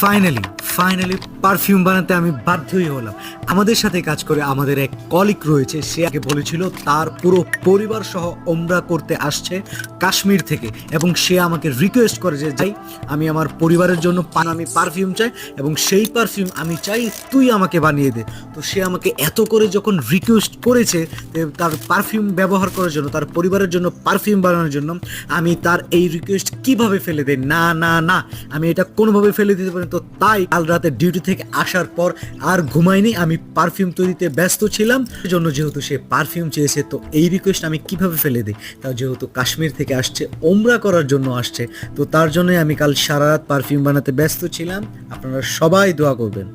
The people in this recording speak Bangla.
ফাইনালি পারফিউম বানাতে আমি বাধ্যই হলাম। আমাদের সাথে কাজ করে আমাদের এক কলিগ রয়েছে, সে আগে বলেছিল তার পুরো পরিবার সহ ওমরা করতে আসছে কাশ্মীর থেকে, এবং সে আমাকে রিকোয়েস্ট করে যে যাই আমি আমার পরিবারের জন্য আমি পারফিউম চাই এবং সেই পারফিউম আমি চাই তুই আমাকে বানিয়ে দে। তো সে আমাকে এত করে যখন রিকোয়েস্ট করেছে তার পারফিউম ব্যবহার করার জন্য, তার পরিবারের জন্য পারফিউম বানানোর জন্য, আমি তার এই রিকোয়েস্ট কিভাবে ফেলে দেই? না না না, আমি এটা কোনোভাবে ফেলে দিতে পারি। তো তাই কাল রাতে ডিউটি থেকে আসার পর আর ঘুমাইনি, আমি পারফিউম তৈরিতে ব্যস্ত ছিলাম। জন্য যেহেতু সে পারফিউম চেয়েছে, তো এই রিকোয়েস্ট আমি কিভাবে ফেলে দিই? তাও যেহেতু কাশ্মীর থেকে আসছে, ওমরা করার জন্য আসছে, তো তার জন্যই আমি কাল সারা রাত পারফিউম বানাতে ব্যস্ত ছিলাম। আপনারা সবাই দোয়া করবেন।